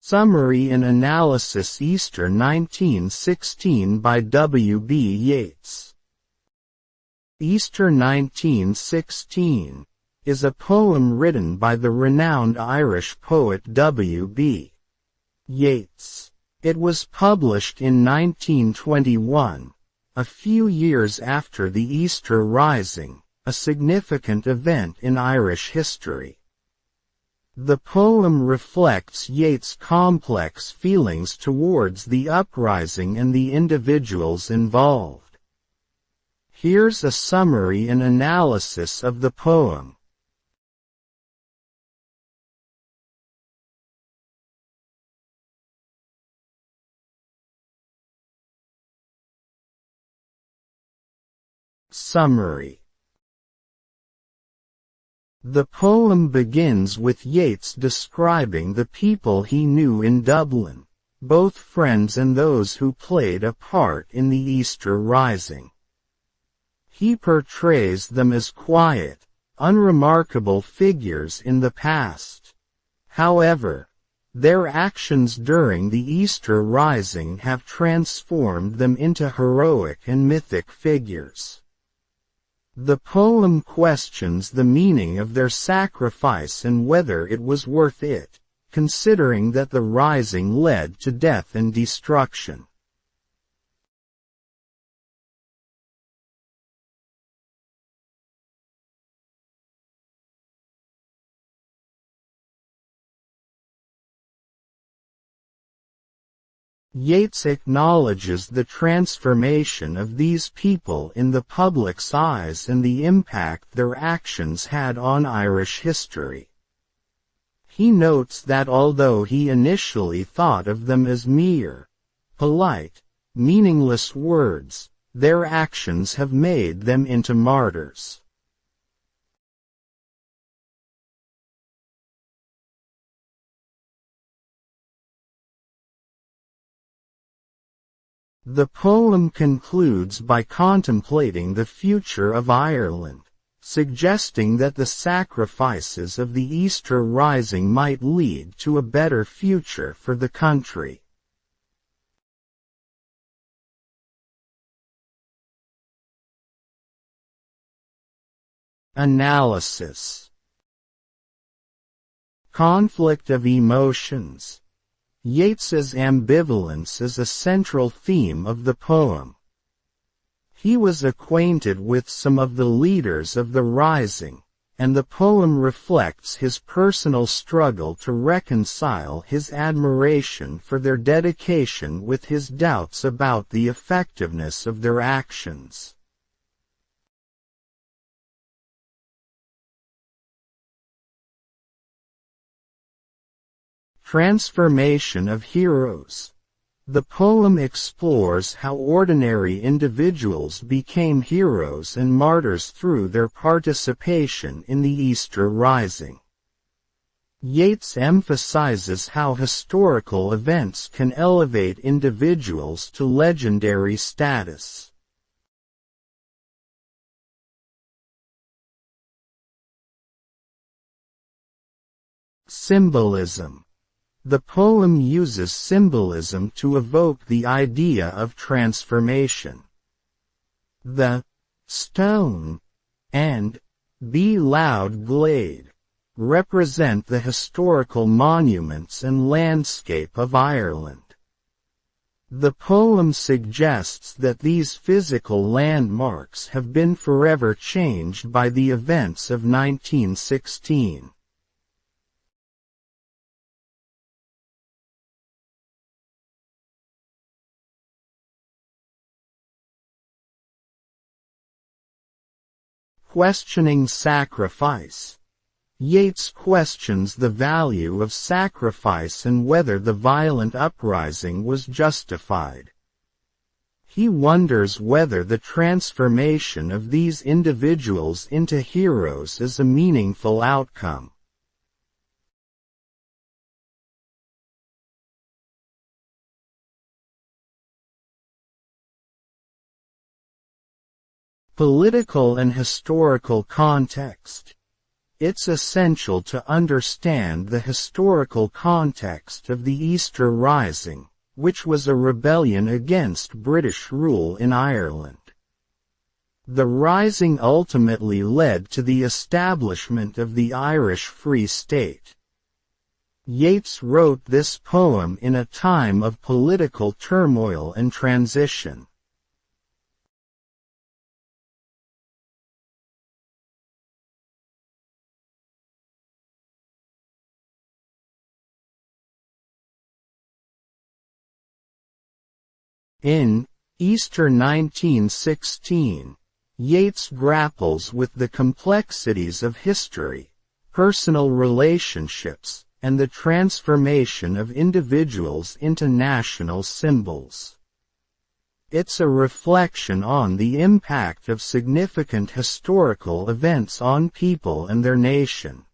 Summary and Analysis Easter 1916 by W. B. Yeats. Easter 1916 is a poem written by the renowned Irish poet W. B. Yeats. It was published in 1921, a few years after the Easter Rising, a significant event in Irish history. The poem reflects Yeats' complex feelings towards the uprising and the individuals involved. Here's a summary and analysis of the poem. Summary. The poem begins with Yeats describing the people he knew in Dublin, both friends and those who played a part in the Easter Rising. He portrays them as quiet, unremarkable figures in the past. However, their actions during the Easter Rising have transformed them into heroic and mythic figures. The poem questions the meaning of their sacrifice and whether it was worth it, considering that the rising led to death and destruction. Yeats acknowledges the transformation of these people in the public's eyes and the impact their actions had on Irish history. He notes that although he initially thought of them as mere, polite, meaningless words, their actions have made them into martyrs. The poem concludes by contemplating the future of Ireland, suggesting that the sacrifices of the Easter Rising might lead to a better future for the country. Analysis. Conflict of emotions. Yeats's ambivalence is a central theme of the poem. He was acquainted with some of the leaders of the Rising, and the poem reflects his personal struggle to reconcile his admiration for their dedication with his doubts about the effectiveness of their actions. Transformation of heroes. The poem explores how ordinary individuals became heroes and martyrs through their participation in the Easter Rising. Yeats emphasizes how historical events can elevate individuals to legendary status. Symbolism. The poem uses symbolism to evoke the idea of transformation. The stone and be loud glade represent the historical monuments and landscape of Ireland. The poem suggests that these physical landmarks have been forever changed by the events of 1916. Questioning sacrifice. Yeats questions the value of sacrifice and whether the violent uprising was justified. He wonders whether the transformation of these individuals into heroes is a meaningful outcome. Political and historical context. It's essential to understand the historical context of the Easter Rising, which was a rebellion against British rule in Ireland. The rising ultimately led to the establishment of the Irish Free State. Yeats wrote this poem in a time of political turmoil and transition. In Easter 1916, Yeats grapples with the complexities of history, personal relationships, and the transformation of individuals into national symbols. It's a reflection on the impact of significant historical events on people and their nation.